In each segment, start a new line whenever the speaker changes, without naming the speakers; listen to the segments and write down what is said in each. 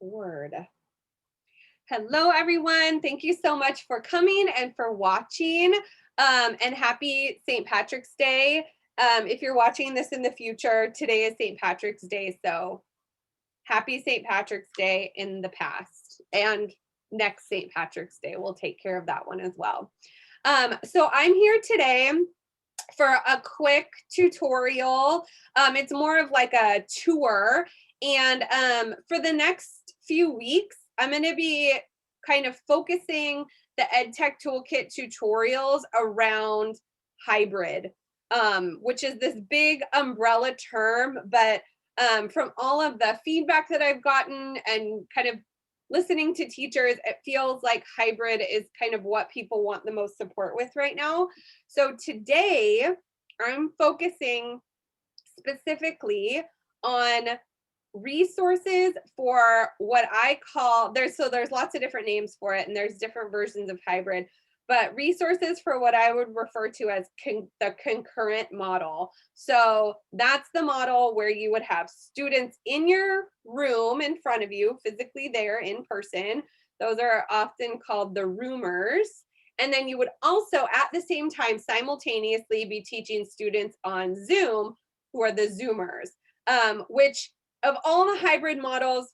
record. Hello, everyone. Thank you so much for coming and for watching. And happy St. Patrick's Day. If you're watching this in the future, today is St. Patrick's Day. So happy St. Patrick's Day in the past. And next St. Patrick's Day, we'll take care of that one as well. So I'm here today for a quick tutorial. It's more of like a tour. And for the next few weeks, I'm going to be kind of focusing the EdTech Toolkit tutorials around hybrid, which is this big umbrella term. But from all of the feedback that I've gotten and kind of listening to teachers, it feels like hybrid is kind of what people want the most support with right now. So today, I'm focusing specifically on resources for what I call, there's lots of different names for it, and there's different versions of hybrid, but resources for what I would refer to as the concurrent model. So that's the model where you would have students in your room in front of you, physically there in person. Those are often called the roomers. And then you would also at the same time simultaneously be teaching students on Zoom, who are the Zoomers, which of all the hybrid models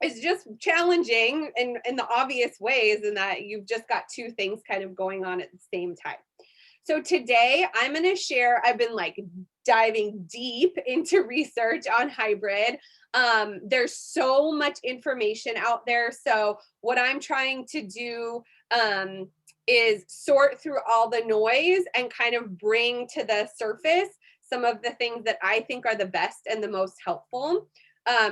is just challenging in the obvious ways in that you've just got two things kind of going on at the same time. So today I'm going to share, I've been like diving deep into research on hybrid. There's so much information out there. So what I'm trying to do is sort through all the noise and kind of bring to the surface some of the things that I think are the best and the most helpful,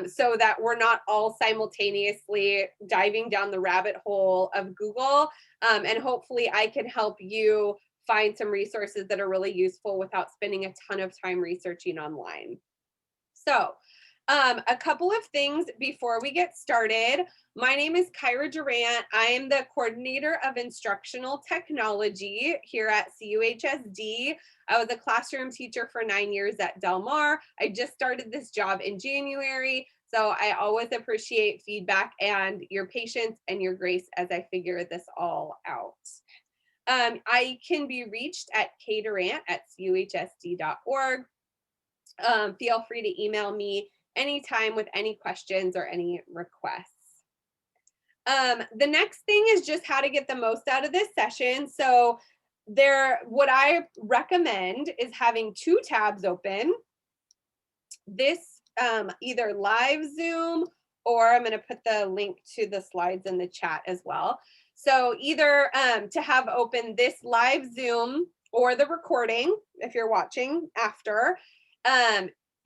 so that we're not all simultaneously diving down the rabbit hole of Google. And hopefully I can help you find some resources that are really useful without spending a ton of time researching online. So a couple of things before we get started. My name is Kyra Durant. I am the coordinator of instructional technology here at CUHSD. I was a classroom teacher for 9 years at Del Mar. I just started this job in January, so I always appreciate feedback and your patience and your grace as I figure this all out. I can be reached at kdurant@cuhsd.org. Feel free to email me anytime with any questions or any requests. The next thing is just how to get the most out of this session. So what I recommend is having two tabs open. This either live Zoom, or I'm going to put the link to the slides in the chat as well. So either to have open this live Zoom or the recording, if you're watching after,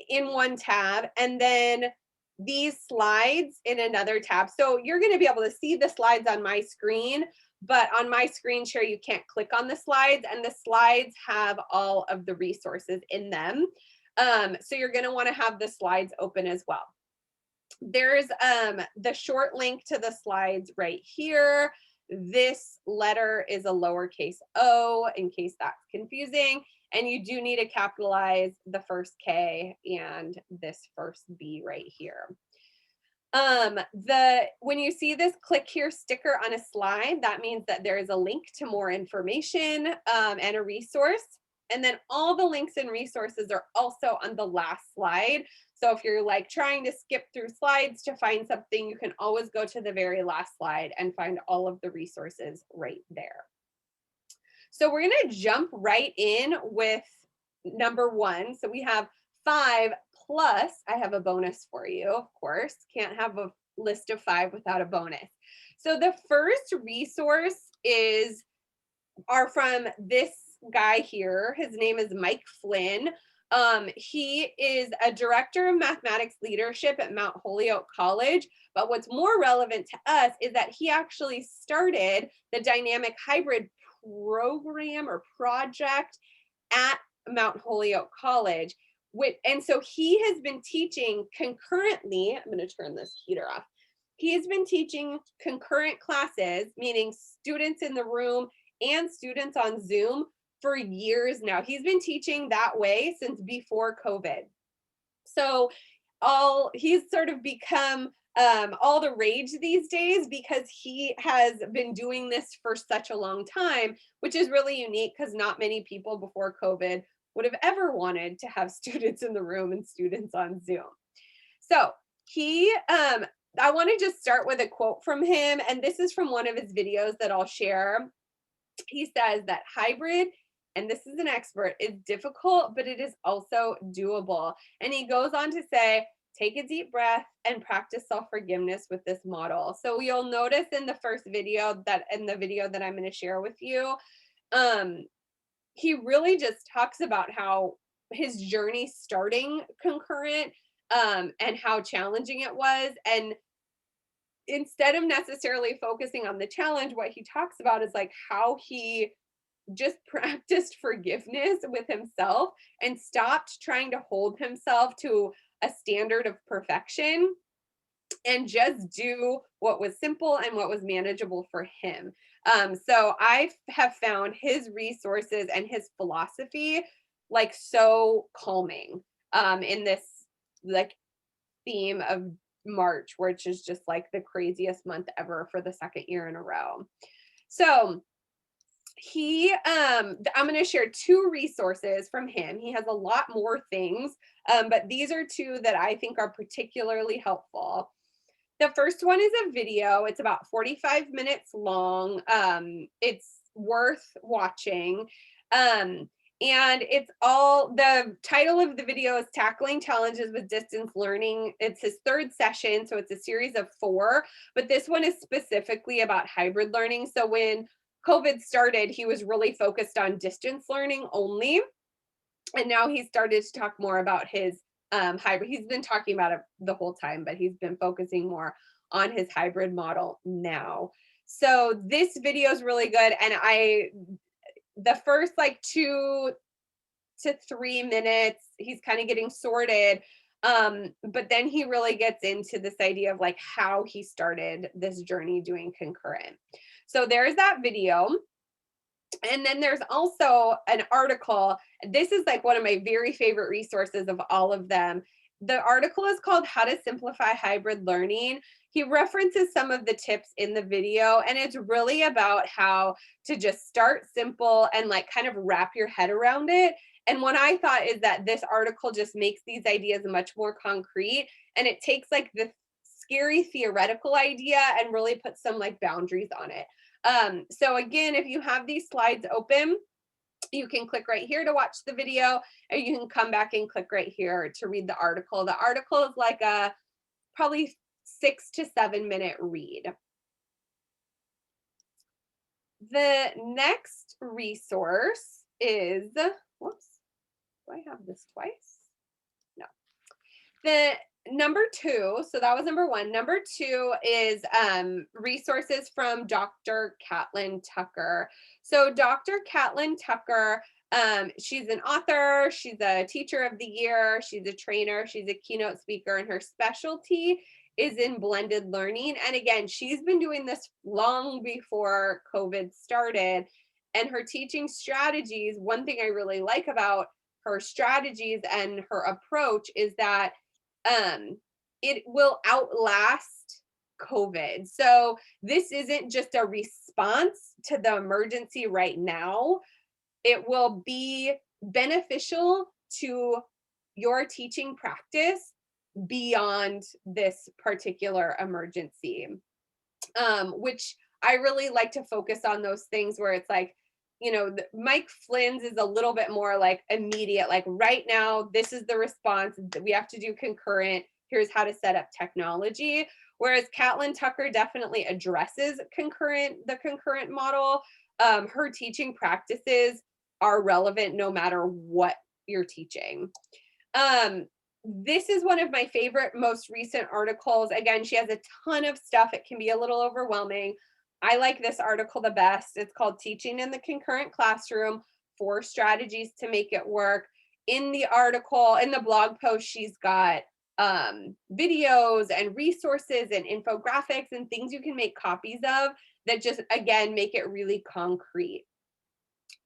in one tab, and then these slides in another tab. So you're going to be able to see the slides on my screen, but on my screen share, you can't click on the slides, and the slides have all of the resources in them. So you're going to want to have the slides open as well. There's the short link to the slides right here. This letter is a lowercase o in case that's confusing. And you do need to capitalize the first K and this first B right here. When you see this click here sticker on a slide, that means that there is a link to more information and a resource. And then all the links and resources are also on the last slide. So if you're like trying to skip through slides to find something, you can always go to the very last slide and find all of the resources right there. So we're going to jump right in with number one. So we have 5 plus, I have a bonus for you, of course. Can't have a list of 5 without a bonus. So the first resource are from this guy here. His name is Mike Flynn. He is a director of mathematics leadership at Mount Holyoke College. But what's more relevant to us is that he actually started the dynamic hybrid program or project at Mount Holyoke College. And so he has been teaching concurrently. I'm going to turn this heater off. He has been teaching concurrent classes, meaning students in the room and students on Zoom for years now. He's been teaching that way since before COVID. So he's sort of become all the rage these days because he has been doing this for such a long time, which is really unique because not many people before COVID would have ever wanted to have students in the room and students on Zoom. So I want to just start with a quote from him, and this is from one of his videos that I'll share. He says that hybrid, and this is an expert, is difficult, but it is also doable. And he goes on to say, take a deep breath and practice self-forgiveness with this model. So you'll notice in the first video that in the video that I'm going to share with you, he really just talks about how his journey starting concurrent and how challenging it was. And instead of necessarily focusing on the challenge, what he talks about is like how he just practiced forgiveness with himself and stopped trying to hold himself to a standard of perfection and just do what was simple and what was manageable for him. So I have found his resources and his philosophy like so calming in this like theme of March, which is just like the craziest month ever for the second year in a row. So I'm going to share two resources from him. He has a lot more things, but these are two that I think are particularly helpful. The first one is a video. It's about 45 minutes long. It's worth watching. And the title of the video is Tackling Challenges with Distance Learning. It's his third session, so it's a series of 4, but this one is specifically about hybrid learning. So when COVID started, he was really focused on distance learning only. And now he's started to talk more about his hybrid. He's been talking about it the whole time, but he's been focusing more on his hybrid model now. So this video is really good. And the first like 2 to 3 minutes, he's kind of getting sorted. But then he really gets into this idea of like how he started this journey doing concurrent. So there's that video. And then there's also an article. This is like one of my very favorite resources of all of them. The article is called How to Simplify Hybrid Learning. He references some of the tips in the video, and it's really about how to just start simple and like kind of wrap your head around it. And what I thought is that this article just makes these ideas much more concrete, and it takes like the scary theoretical idea and really puts some like boundaries on it. So again, if you have these slides open, you can click right here to watch the video, or you can come back and click right here to read the article. The article is like a probably 6 to 7 minute read. The next resource is, whoops, do I have this twice? No. The number 2, so that was number 1. Number 2 is resources from Dr. Catlin Tucker. So Dr. Catlin Tucker, she's an author, she's a teacher of the year, she's a trainer, she's a keynote speaker, and her specialty is in blended learning. And again, she's been doing this long before COVID started. And her teaching strategies, one thing I really like about her strategies and her approach is that it will outlast COVID. So this isn't just a response to the emergency right now. It will be beneficial to your teaching practice beyond this particular emergency, which I really like to focus on those things where it's like, Mike Flynn's is a little bit more like immediate, like right now, this is the response. We have to do concurrent. Here's how to set up technology. Whereas Catlin Tucker definitely addresses the concurrent model. Her teaching practices are relevant no matter what you're teaching. This is one of my favorite, most recent articles. Again, she has a ton of stuff. It can be a little overwhelming. I like this article the best. It's called Teaching in the Concurrent Classroom, 4 Strategies to Make It Work. In the article, in the blog post, she's got videos and resources and infographics and things you can make copies of that just, again, make it really concrete.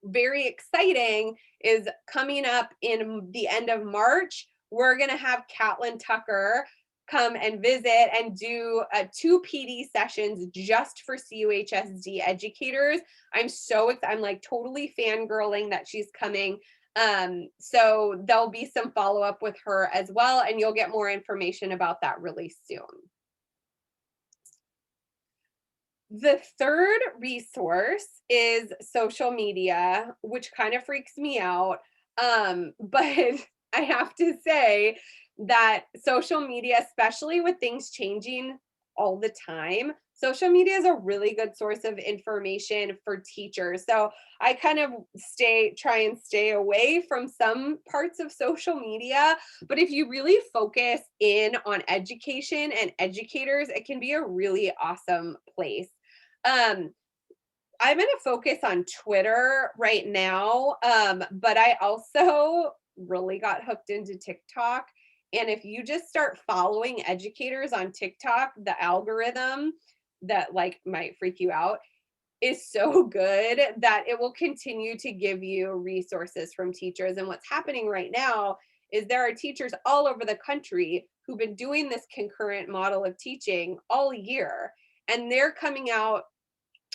Very exciting is coming up in the end of March. We're going to have Catlin Tucker come and visit and do 2 PD sessions just for CUHSD educators. I'm like totally fangirling that she's coming. So there'll be some follow-up with her as well, and you'll get more information about that really soon. The third resource is social media, which kind of freaks me out. But I have to say that social media, especially with things changing all the time, social media is a really good source of information for teachers. So I kind of try and stay away from some parts of social media. But if you really focus in on education and educators, it can be a really awesome place. Um, I'm going to focus on Twitter right now, but I also really got hooked into TikTok. And if you just start following educators on TikTok, the algorithm that like might freak you out is so good that it will continue to give you resources from teachers. And what's happening right now is there are teachers all over the country who've been doing this concurrent model of teaching all year, and they're coming out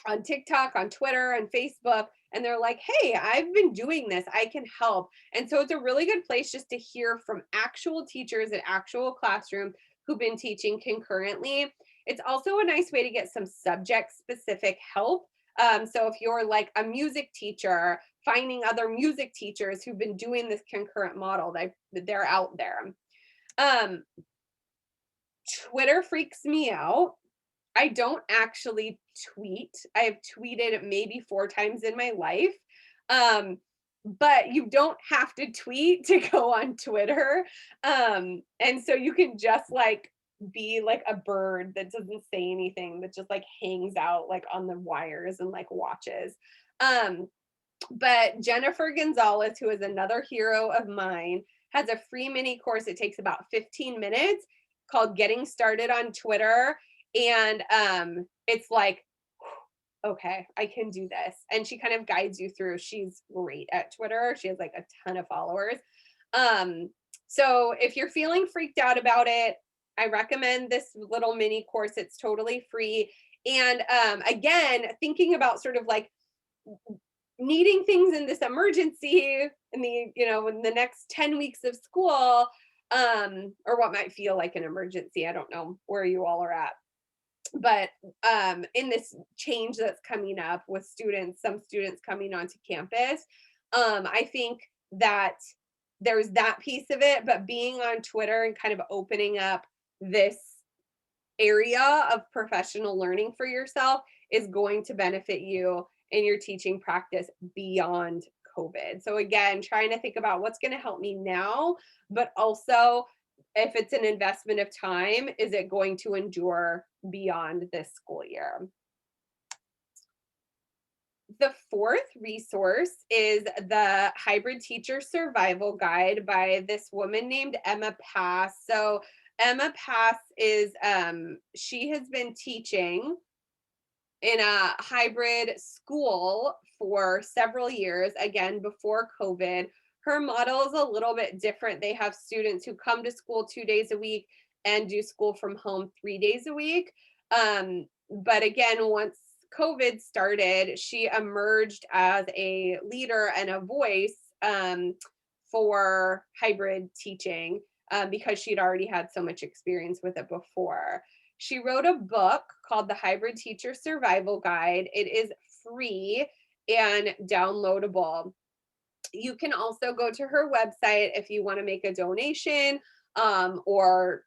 on TikTok, on Twitter, and Facebook, and they're like, hey, I've been doing this, I can help. And so it's a really good place just to hear from actual teachers in actual classrooms who've been teaching concurrently. It's also a nice way to get some subject specific help. So if you're like a music teacher, finding other music teachers who've been doing this concurrent model, they're out there. Twitter freaks me out. I don't actually tweet. I have tweeted maybe 4 times in my life. But you don't have to tweet to go on Twitter. And so you can just like be like a bird that doesn't say anything, that just like hangs out like on the wires and like watches. But Jennifer Gonzalez, who is another hero of mine, has a free mini course. It takes about 15 minutes called Getting Started on Twitter. And it's like, okay, I can do this. And she kind of guides you through. She's great at Twitter. She has like a ton of followers. So if you're feeling freaked out about it, I recommend this little mini course. It's totally free. And again, thinking about sort of like needing things in this emergency in in the next 10 weeks of school, or what might feel like an emergency. I don't know where you all are at. But in this change that's coming up with some students coming onto campus, I think that there's that piece of it, but being on Twitter and kind of opening up this area of professional learning for yourself is going to benefit you in your teaching practice beyond COVID. So again, trying to think about what's going to help me now, but also if it's an investment of time, is it going to endure beyond this school year? The fourth resource is the Hybrid Teacher Survival Guide by this woman named Emma Pass. So Emma Pass is, she has been teaching in a hybrid school for several years, again, before COVID. Her model is a little bit different. They have students who come to school 2 days a week and do school from home 3 days a week. But again, once COVID started, she emerged as a leader and a voice for hybrid teaching because she'd already had so much experience with it before. She wrote a book called The Hybrid Teacher Survival Guide. It is free and downloadable. You can also go to her website if you want to make a donation or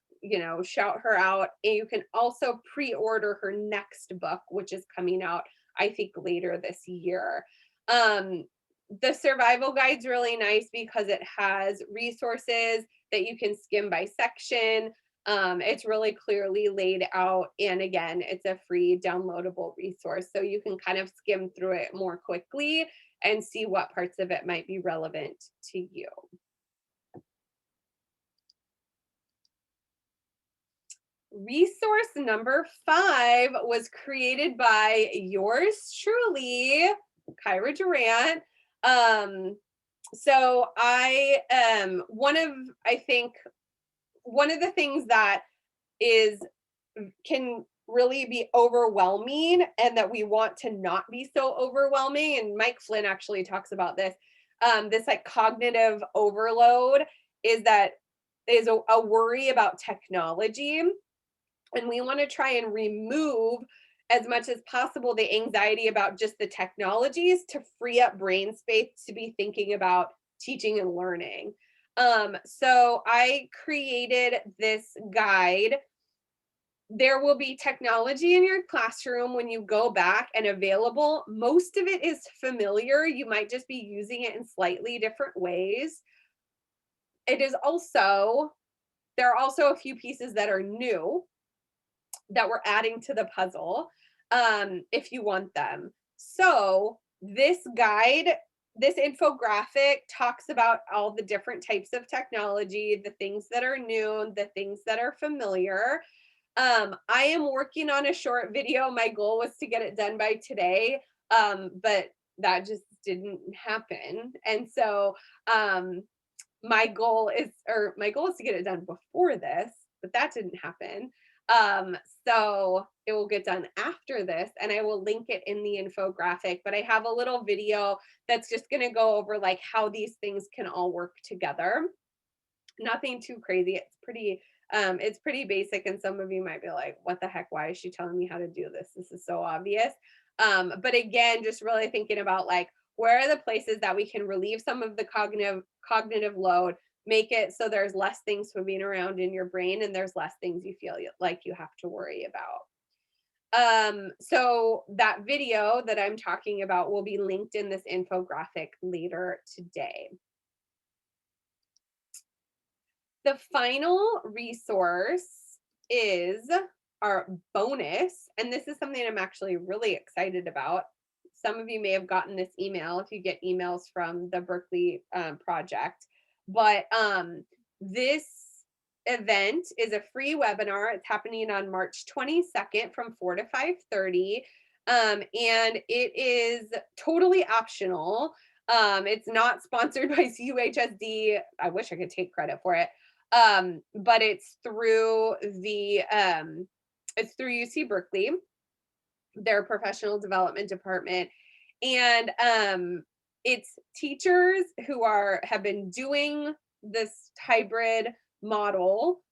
shout her out. And you can also pre-order her next book, which is coming out, I think, later this year. The survival guide's really nice because it has resources that you can skim by section. It's really clearly laid out. And again, it's a free downloadable resource. So you can kind of skim through it more quickly and see what parts of it might be relevant to you. Resource number 5 was created by yours truly, Kyra Durant. So one of the things that can really be overwhelming, and that we want to not be so overwhelming. And Mike Flynn actually talks about this. This like cognitive overload is a worry about technology. And we want to try and remove as much as possible the anxiety about just the technologies to free up brain space to be thinking about teaching and learning. So I created this guide. There will be technology in your classroom when you go back and available. Most of it is familiar. You might just be using it in slightly different ways. There are also a few pieces that are new that we're adding to the puzzle, if you want them. So this guide, this infographic talks about all the different types of technology, the things that are new, the things that are familiar. I am working on a short video. My goal was to get it done by today, but that just didn't happen. And so my goal is to get it done before this, but that didn't happen. So it will get done after this, and I will link it in the infographic, but I have a little video that's just going to go over like how these things can all work together. Nothing too crazy. It's pretty basic, and some of you might be like, what the heck, why is she telling me how to do this? This is so obvious. But again, just really thinking about like, where are the places that we can relieve some of the cognitive load, make it so there's less things swimming around in your brain and there's less things you feel like you have to worry about. So that video that I'm talking about will be linked in this infographic later today. The final resource is our bonus, and this is something I'm actually really excited about. Some of you may have gotten this email if you get emails from the Berkeley project, but this event is a free webinar. It's happening on March 22nd from 4 to 5:30, and it is totally optional. It's not sponsored by CUHSD. I wish I could take credit for it. But it's through UC Berkeley, their professional development department. And it's teachers who have been doing this hybrid model,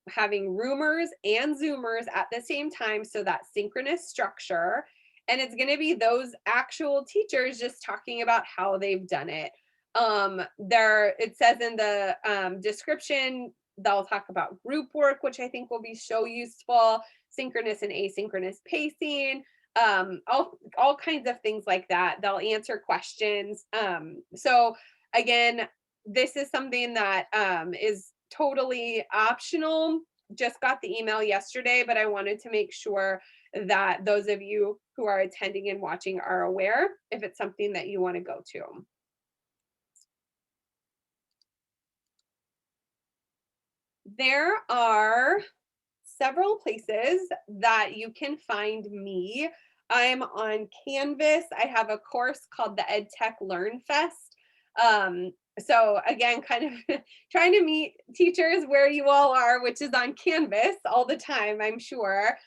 having roomers and Zoomers at the same time, so that synchronous structure. And it's going to be those actual teachers just talking about how they've done it. It says in the description, they'll talk about group work, which I think will be so useful, synchronous and asynchronous pacing, all kinds of things like that. They'll answer questions. So again, this is something that is totally optional. Just got the email yesterday, but I wanted to make sure that those of you who are attending and watching are aware if it's something that you want to go to. There are several places that you can find me. I'm on Canvas. I have a course called the EdTech Learn Fest. So again, kind of trying to meet teachers where you all are, which is on Canvas all the time, I'm sure.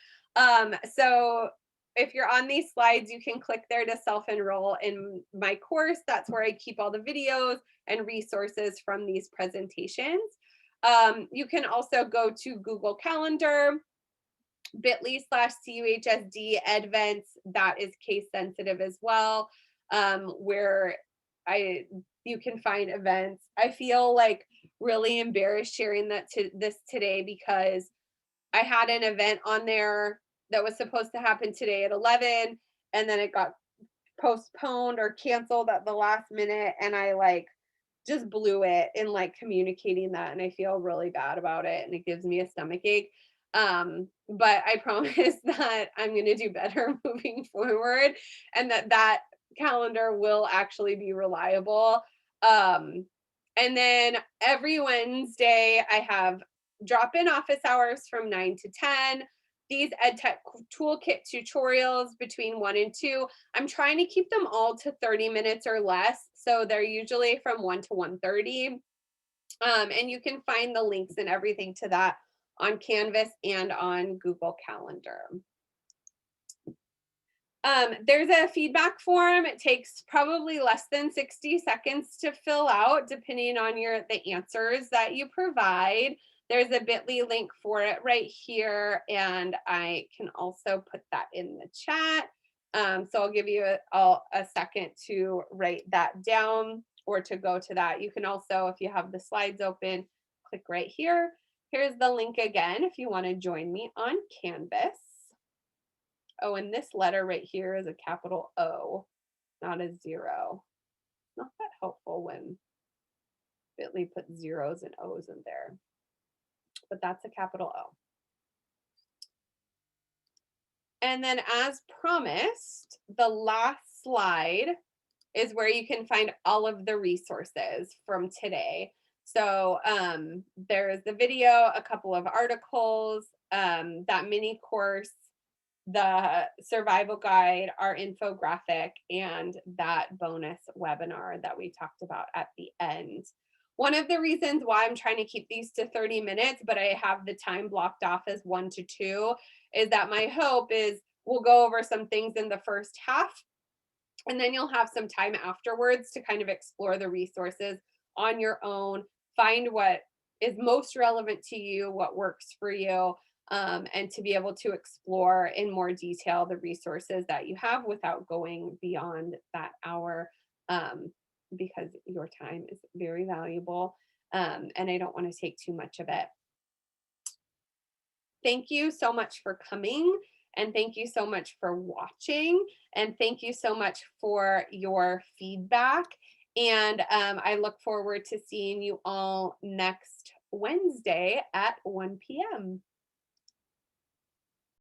So if you're on these slides, you can click there to self-enroll in my course. That's where I keep all the videos and resources from these presentations. You can also go to Google Calendar, bit.ly/CUHSD Edvents. That is case sensitive as well, where you can find events. I feel like really embarrassed sharing this today, because I had an event on there that was supposed to happen today at 11, and then it got postponed or canceled at the last minute, and I just blew it in communicating that, and I feel really bad about it, and it gives me a stomach ache. But I promise that I'm going to do better moving forward, and that calendar will actually be reliable. And then every Wednesday I have drop-in office hours from 9 to 10. These EdTech toolkit tutorials between 1 and 2. I'm trying to keep them all to 30 minutes or less. So they're usually from 1 to 1:30. And you can find the links and everything to that on Canvas and on Google Calendar. There's a feedback form. It takes probably less than 60 seconds to fill out, depending on the answers that you provide. There's a bit.ly link for it right here, and I can also put that in the chat. So I'll give you a second to write that down or to go to that. You can also, if you have the slides open, click right here. Here's the link again if you want to join me on Canvas. Oh, and this letter right here is a capital O, not a 0. Not that helpful when bit.ly puts zeros and O's in there, but that's a capital O. And then as promised, the last slide is where you can find all of the resources from today. So there's the video, a couple of articles, that mini course, the survival guide, our infographic, and that bonus webinar that we talked about at the end. One of the reasons why I'm trying to keep these to 30 minutes, but I have the time blocked off as 1 to 2, is that my hope is we'll go over some things in the first half, and then you'll have some time afterwards to kind of explore the resources on your own, find what is most relevant to you, what works for you, and to be able to explore in more detail the resources that you have without going beyond that hour, because your time is very valuable, and I don't want to take too much of it. Thank you so much for coming, and thank you so much for watching, and thank you so much for your feedback. And I look forward to seeing you all next Wednesday at 1 p.m.